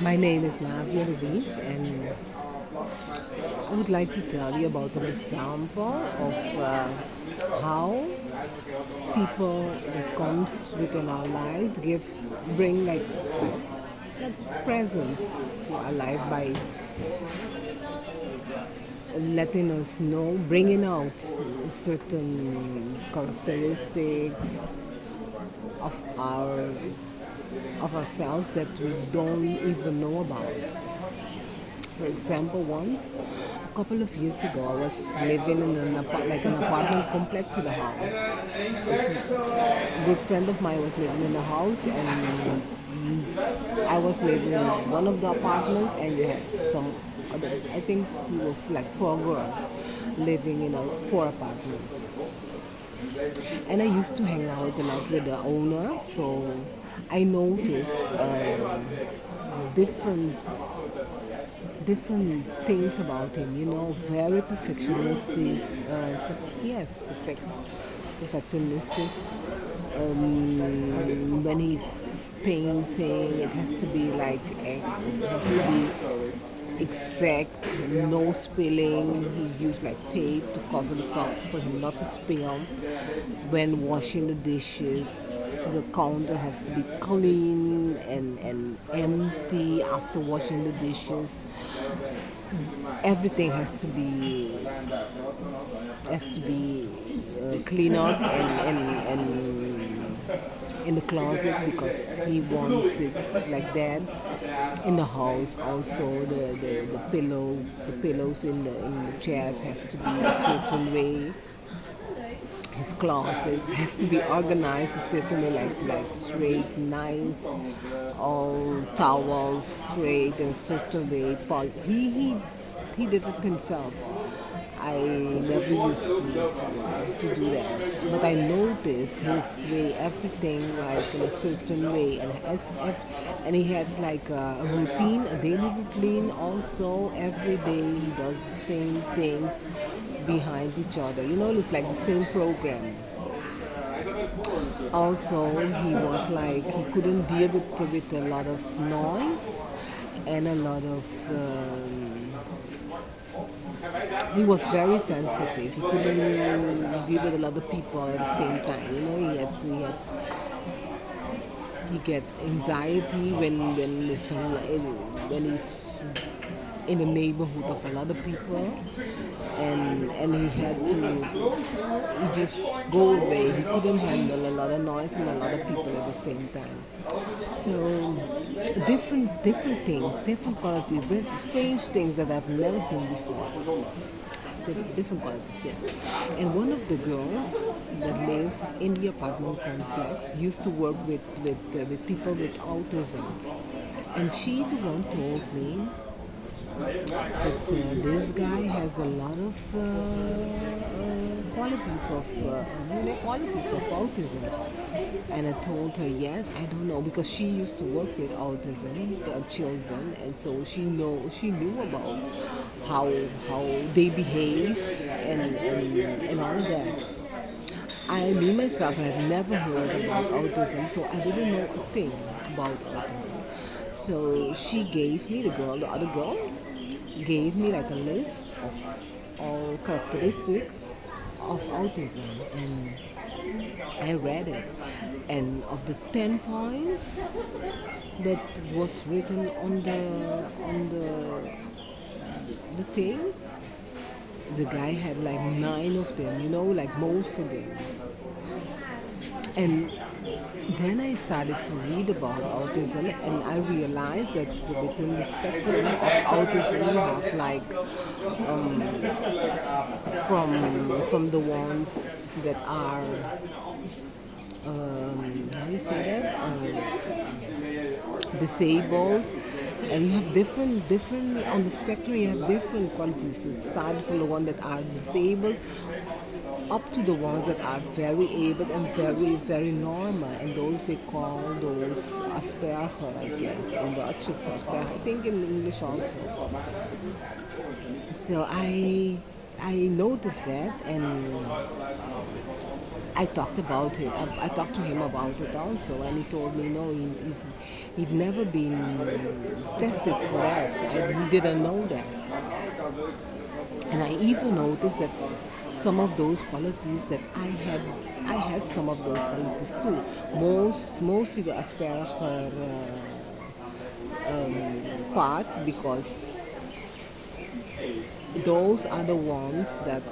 My name is Navia Ruiz, and I would like to tell you about an example of how people that comes within our lives bring like presence to our life by letting us know, bringing out certain characteristics of ourselves that we don't even know about. For example, once, a couple of years ago, I was living in an apartment complex with a house. A good friend of mine was living in the house, and I was living in one of the apartments, and you had some other. I think we were like four girls living in four apartments. And I used to hang out a lot with the owner, so I noticed different different things about him. Very perfectionistic. Yes, perfectionistic. When he's painting, it has to be it has to be exact, no spilling. He used like tape to cover the top for him not to spill. When washing the dishes, the counter has to be clean and empty after washing the dishes. Everything has to be clean up and in the closet because he wants it like that. In the house also the pillows in the chairs has to be a certain way. His closet has to be organized a certain way, like straight, nice, all towels straight in a certain way. He did it himself. I never used to do that, but I noticed his way, everything like in a certain way, and he had like a routine, a daily routine. Also, every day he does the same things behind each other. It's like the same program. Also, he was like he couldn't deal with a lot of noise and a lot of. He was very sensitive. He couldn't deal with a lot of people at the same time. He get anxiety when he's in the neighborhood of a lot of people, and he just go away. He couldn't handle a lot of noise and a lot of people at the same time. So different things, different qualities, very strange things that I've never seen before. Different qualities, yes. And one of the girls that live in the apartment complex used to work with people with autism, and she the one told me that this guy has a lot of qualities of autism. And I told her, yes, I don't know, because she used to work with autism children, and so she knew about how they behave and all that. Me myself had never heard about autism, so I didn't know a thing about autism. So she gave me, the other girl, gave me like a list of all characteristics of autism, and I read it. And of the 10 points that was written on the thing, the guy had like 9 of them, like most of them. And then I started to read about autism, and I realized that within the spectrum of autism, you have like from the ones that are how do you say that, disabled, and you have different on the spectrum. You have different qualities. It started from the ones that are disabled up to the ones that are very able and very normal, and those they call those Asperger, I guess, and the autism Asperger, I think in English also. So I noticed that, I talked about it. I talked to him about it also, and he told me no, he'd never been tested for that. He didn't know that. And I even noticed that some of those qualities that I had some of those qualities too. Mostly the Asperger part, because those are the ones that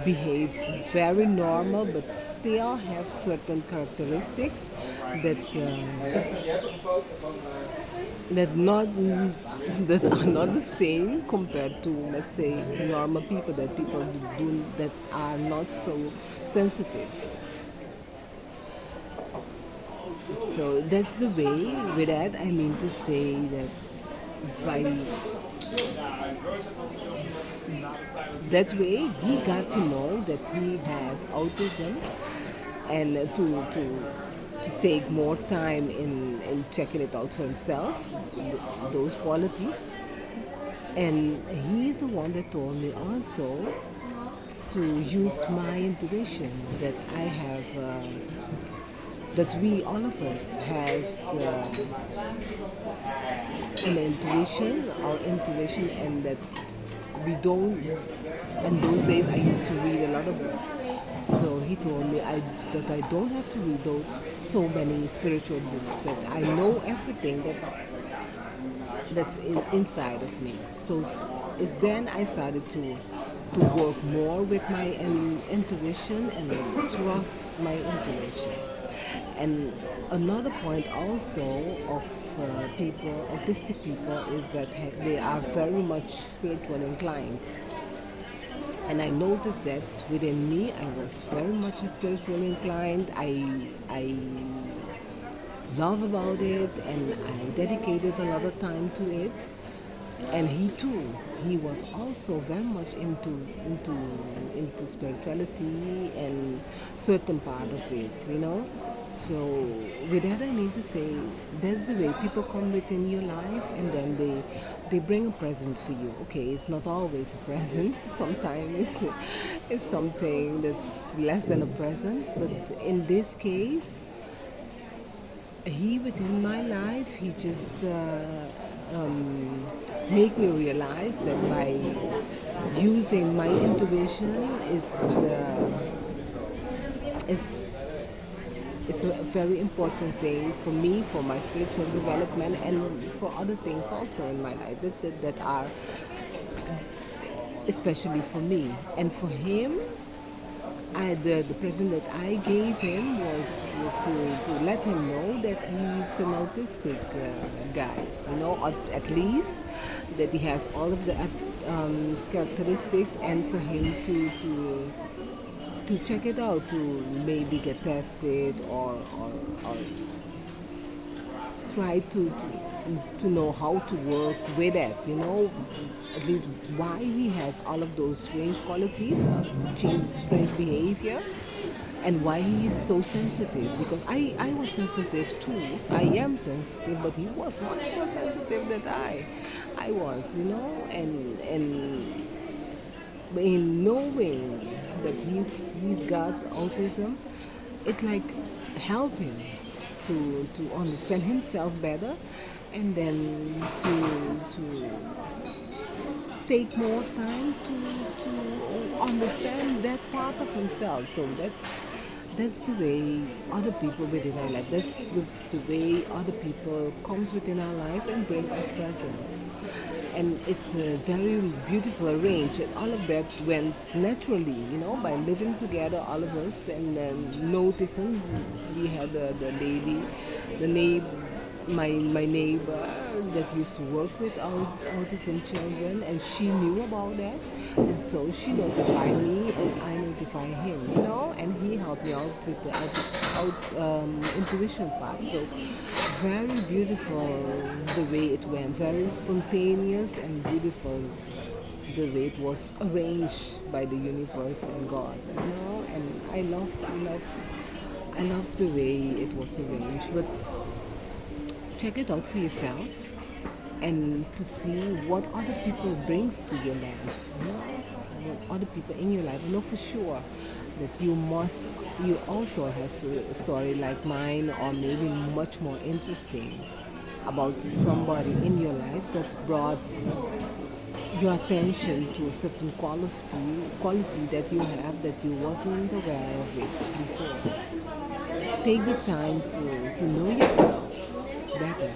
behave very normal but still have certain characteristics that that not that are not the same compared to, let's say, normal people, that people do that are not so sensitive. So that's the way. With that, I mean to say that by that way he got to know that he has autism, and to take more time in checking it out for himself, those qualities. And he's the one that told me also to use my intuition, that I have, that we, all of us, has an intuition, our intuition, and that we don't. In those days, I used to read a lot of books. So he told me that I don't have to read so many spiritual books, that I know everything that's inside of me. So it's then I started to work more with my intuition and trust my intuition. And another point also of people, autistic people, is that they are very much spiritually inclined. And I noticed that within me, I was very much spiritually inclined. I love about it, and I dedicated a lot of time to it. And he too, he was also very much into spirituality and certain part of it. So with that, I mean to say, that's the way people come within your life, and then they bring a present for you. Okay, it's not always a present. Sometimes it's something that's less than a present. But in this case, he within my life, he just make me realize that by using my intuition is it's a very important thing for me, for my spiritual development, and for other things also in my life that are especially for me. And for him, the present that I gave him was to let him know that he's an autistic guy, or at least that he has all of the characteristics, and for him to check it out, to maybe get tested, or try to know how to work with it, at least why he has all of those strange qualities, strange behavior, and why he is so sensitive. Because I was sensitive too. I am sensitive, but he was much more sensitive than I was, and in knowing that he's got autism, it like helped him to understand himself better, and then to take more time to understand that part of himself. So that's the way other people within our life. That's the way other people comes within our life and bring us presence. And it's a very beautiful arrange. And all of that went naturally, by living together, all of us, and noticing. We had the lady, the neighbor, my neighbor that used to work with autism children, and she knew about that, and so she notified me, and I notified him, and he helped me out with the intuition part. So very beautiful the way it went, very spontaneous and beautiful the way it was arranged by the universe and God, and I love the way it was arranged. But check it out for yourself, and to see what other people brings to your life. other people in your life. I know for sure that you also has a story like mine, or maybe much more interesting, about somebody in your life that brought your attention to a certain quality that you have that you wasn't aware of it before. Take the time to know yourself better.